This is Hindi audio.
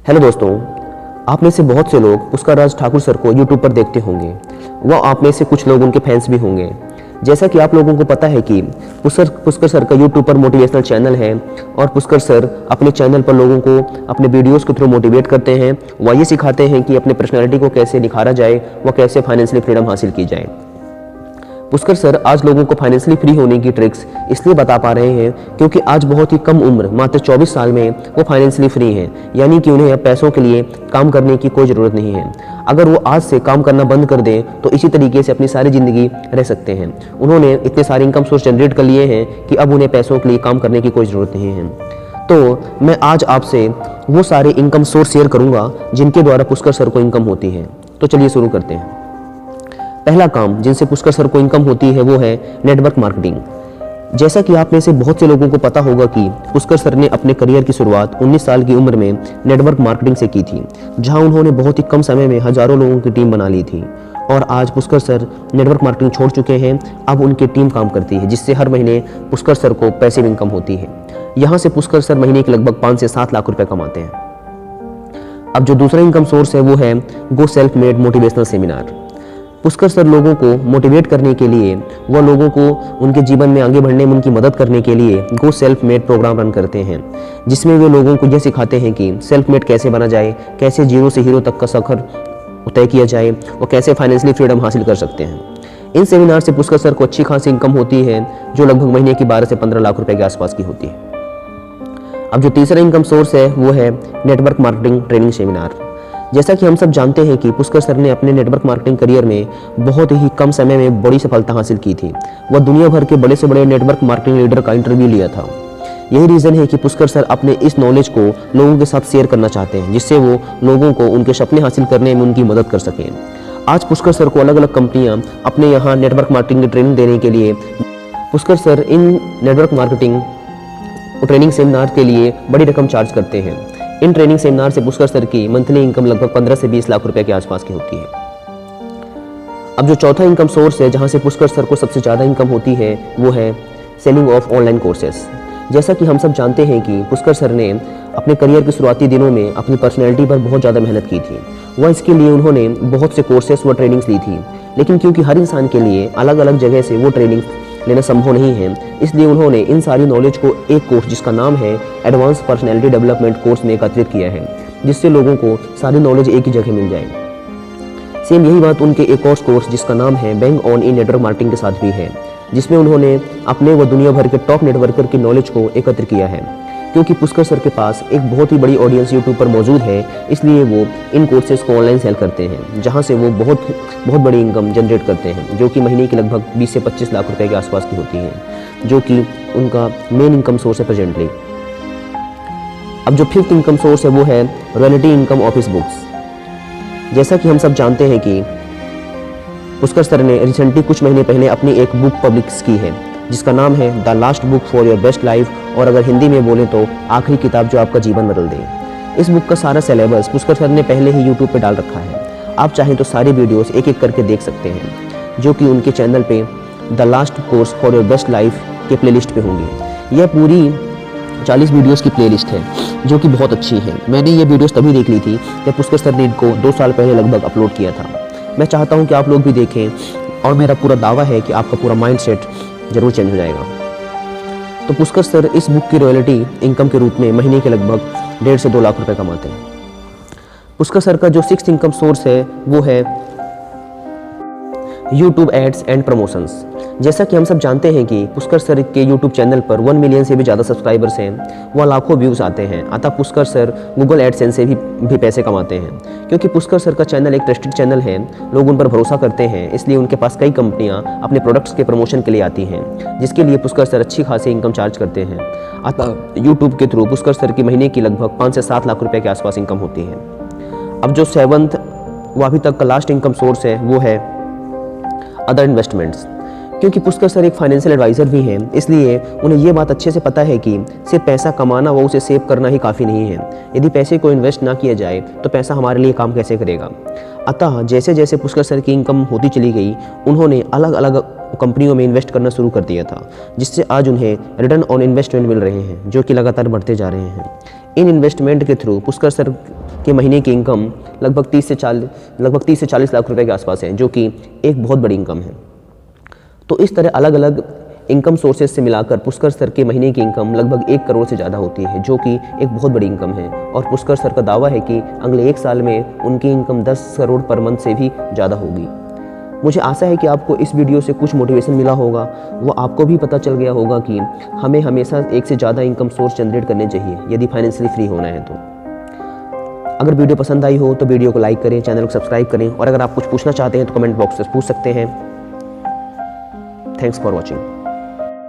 हेलो दोस्तों, आप में से बहुत से लोग पुष्कर राज ठाकुर सर को यूट्यूब पर देखते होंगे। वह आप में से कुछ लोग उनके फैंस भी होंगे। जैसा कि आप लोगों को पता है कि पुष्कर सर का यूट्यूब पर मोटिवेशनल चैनल है और पुष्कर सर अपने चैनल पर लोगों को अपने वीडियोस के थ्रू मोटिवेट करते हैं। वह ये सिखाते हैं कि अपने पर्सनैलिटी को कैसे निखारा जाए, वह कैसे फाइनेंशियली फ्रीडम हासिल की जाए। पुष्कर सर आज लोगों को फाइनेंशियली फ्री होने की ट्रिक्स इसलिए बता पा रहे हैं क्योंकि आज बहुत ही कम उम्र, मात्र 24 साल में वो फाइनेंशियली फ्री हैं। यानी कि उन्हें अब पैसों के लिए काम करने की कोई ज़रूरत नहीं है। अगर वो आज से काम करना बंद कर दें तो इसी तरीके से अपनी सारी ज़िंदगी रह सकते हैं। उन्होंने इतने सारे इनकम सोर्स जनरेट कर लिए हैं कि अब उन्हें पैसों के लिए काम करने की कोई ज़रूरत नहीं है। तो मैं आज आपसे वो सारे इनकम सोर्स शेयर करूँगा जिनके द्वारा पुष्कर सर को इनकम होती है। तो चलिए शुरू करते हैं। पहला काम जिनसे पुष्कर सर को इनकम होती है वो है नेटवर्क मार्केटिंग। जैसा कि आप में से बहुत से लोगों को पता होगा कि पुष्कर सर ने अपने करियर की शुरुआत 19 साल की उम्र में नेटवर्क मार्केटिंग से की थी, जहां उन्होंने बहुत ही कम समय में हजारों लोगों की टीम बना ली थी। और आज पुष्कर सर नेटवर्क मार्केटिंग छोड़ चुके हैं। अब उनकी टीम काम करती है जिससे हर महीने पुष्कर सर को पैसिव इनकम होती है। यहाँ से पुष्कर सर महीने के लगभग 5 से 7 लाख रुपए कमाते हैं। अब जो दूसरा इनकम सोर्स है वो है गो self made motivational seminar. Pushkar sir लोगों को मोटिवेट करने के लिए, वह लोगों को उनके जीवन में आगे बढ़ने में उनकी मदद करने के लिए गो सेल्फ मेड प्रोग्राम रन करते हैं, जिसमें वे लोगों को यह सिखाते हैं कि सेल्फ मेड कैसे बना जाए, कैसे जीरो से हीरो तक का सफर तय किया जाए और कैसे फाइनेंशियली फ्रीडम हासिल कर सकते हैं। इन सेमिनार से पुष्कर सर को अच्छी खासी इनकम होती है, जो लगभग महीने की 12 से 15 लाख रुपए के आसपास की होती है। अब जो तीसरा इनकम सोर्स है वो है नेटवर्क मार्केटिंग ट्रेनिंग सेमिनार। जैसा कि हम सब जानते हैं कि पुष्कर सर ने अपने नेटवर्क मार्केटिंग करियर में बहुत ही कम समय में बड़ी सफलता हासिल की थी। वह दुनिया भर के बड़े से बड़े नेटवर्क मार्केटिंग लीडर का इंटरव्यू लिया था। यही रीज़न है कि पुष्कर सर अपने इस नॉलेज को लोगों के साथ शेयर करना चाहते हैं, जिससे वो लोगों को उनके सपने हासिल करने में उनकी मदद कर सकें। आज पुष्कर सर को अलग अलग कंपनियाँ अपने यहाँ नेटवर्क मार्केटिंग की ट्रेनिंग देने के लिए पुष्कर सर इन नेटवर्क मार्केटिंग ट्रेनिंग सेमिनार के लिए बड़ी रकम चार्ज करते हैं। इन ट्रेनिंग सेमिनार से पुष्कर सर की मंथली इनकम लगभग 15 से 20 लाख रुपए के आसपास की होती है। अब जो चौथा इनकम सोर्स है जहां से पुष्कर सर को सबसे ज़्यादा इनकम होती है वो है सेलिंग ऑफ ऑनलाइन कोर्सेस। जैसा कि हम सब जानते हैं कि पुष्कर सर ने अपने करियर के शुरुआती दिनों में अपनी पर्सनैलिटी पर बहुत ज़्यादा मेहनत की थी। वह इसके लिए उन्होंने बहुत से कोर्सेस व ट्रेनिंग्स ली थी, लेकिन क्योंकि हर इंसान के लिए अलग अलग जगह से वो ट्रेनिंग लेना संभव नहीं है, इसलिए उन्होंने इन सारी नॉलेज को एक कोर्स जिसका नाम है एडवांस पर्सनैलिटी डेवलपमेंट कोर्स में एकत्रित किया है, जिससे लोगों को सारी नॉलेज एक ही जगह मिल जाए। सेम यही बात उनके एक और कोर्स जिसका नाम है bank on in network marketing के साथ भी है, जिसमें उन्होंने अपने व दुनिया भर के टॉप नेटवर्कर की नॉलेज को एकत्र किया है। क्योंकि पुष्कर सर के पास एक बहुत ही बड़ी ऑडियंस यूट्यूब पर मौजूद है, इसलिए वो इन कोर्सेज को ऑनलाइन सेल करते हैं, जहां से वो बहुत बड़ी इनकम जनरेट करते हैं, जो कि महीने की लगभग 20 से 25 लाख रुपए के आसपास की होती है, जो कि उनका मेन इनकम सोर्स है प्रेजेंटली। अब जो फिफ्थ इनकम सोर्स है वो है रॉयल्टी इनकम ऑफिस बुक्स। जैसा कि हम सब जानते हैं कि पुष्कर सर ने रिसेंटली कुछ महीने पहले अपनी एक बुक पब्लिश की है जिसका नाम है the last book for your best life, और अगर हिंदी में बोले तो आखिरी किताब जो आपका जीवन बदल दे। इस बुक का सारा सिलेबस पुष्कर सर ने पहले ही यूट्यूब पे डाल रखा है। आप चाहें तो सारी वीडियोस एक एक करके देख सकते हैं, जो कि उनके चैनल पे the last course for your best life के प्लेलिस्ट पे होंगी। यह पूरी 40 वीडियोस की प्लेलिस्ट है जो कि बहुत अच्छी है। मैंने ये वीडियोस तभी देख ली थी जब पुष्कर सर ने इनको 2 साल पहले लगभग अपलोड किया था। मैं चाहता हूँ कि आप लोग भी देखें, और मेरा पूरा दावा है कि आपका पूरा माइंड सेट जरूर चेंज हो जाएगा। तो पुष्कर सर इस बुक की रॉयल्टी इनकम के रूप में महीने के लगभग 1.5 से 2 लाख रुपए कमाते हैं। पुष्कर सर का जो 6th इनकम सोर्स है वो है यूट्यूब एड्स एंड प्रमोशंस। जैसा कि हम सब जानते हैं कि पुष्कर सर के यूट्यूब चैनल पर 1 मिलियन से भी ज़्यादा सब्सक्राइबर्स हैं, वह लाखों व्यूज़ आते हैं। अतः पुष्कर सर गूगल एडसेंस से भी पैसे कमाते हैं। क्योंकि पुष्कर सर का चैनल एक ट्रस्टेड चैनल है, लोग उन पर भरोसा करते हैं, इसलिए उनके पास कई कंपनियां अपने प्रोडक्ट्स के प्रमोशन के लिए आती हैं, जिसके लिए पुष्कर सर अच्छी खासी इनकम चार्ज करते हैं। अतः यूट्यूब के थ्रू पुष्कर सर की महीने की लगभग 5 से 7 लाख रुपये के आसपास इनकम होती है। अब जो 7th व अभी तक का लास्ट इनकम सोर्स है वो है अदर इन्वेस्टमेंट्स। क्योंकि पुष्कर सर एक फाइनेंशियल एडवाइज़र भी हैं, इसलिए उन्हें ये बात अच्छे से पता है कि सिर्फ पैसा कमाना व उसे सेव करना ही काफ़ी नहीं है। यदि पैसे को इन्वेस्ट ना किया जाए तो पैसा हमारे लिए काम कैसे करेगा। अतः जैसे जैसे पुष्कर सर की इनकम होती चली गई, उन्होंने अलग अलग कंपनियों में इन्वेस्ट करना शुरू कर दिया था, जिससे आज उन्हें रिटर्न ऑन इन्वेस्टमेंट मिल रहे हैं, जो कि लगातार बढ़ते जा रहे हैं। इन इन्वेस्टमेंट के थ्रू पुष्कर सर कि महीने की इनकम लगभग 30 से 40 लाख रुपए के आसपास है, जो कि एक बहुत बड़ी इनकम है। तो इस तरह अलग अलग इनकम सोर्सेज से मिलाकर पुष्कर सर के महीने की इनकम लगभग 1 करोड़ से ज़्यादा होती है, जो कि एक बहुत बड़ी इनकम है। और पुष्कर सर का दावा है कि अगले 1 साल में उनकी इनकम 10 करोड़ पर मंथ से भी ज़्यादा होगी। मुझे आशा है कि आपको इस वीडियो से कुछ मोटिवेशन मिला होगा, वो आपको भी पता चल गया होगा कि हमें हमेशा एक से ज़्यादा इनकम सोर्स जनरेट करने चाहिए यदि फाइनेंशियली फ्री होना है तो। अगर वीडियो पसंद आई हो तो वीडियो को लाइक करें, चैनल को सब्सक्राइब करें, और अगर आप कुछ पूछना चाहते हैं तो कमेंट बॉक्स में पूछ सकते हैं। Thanks for watching.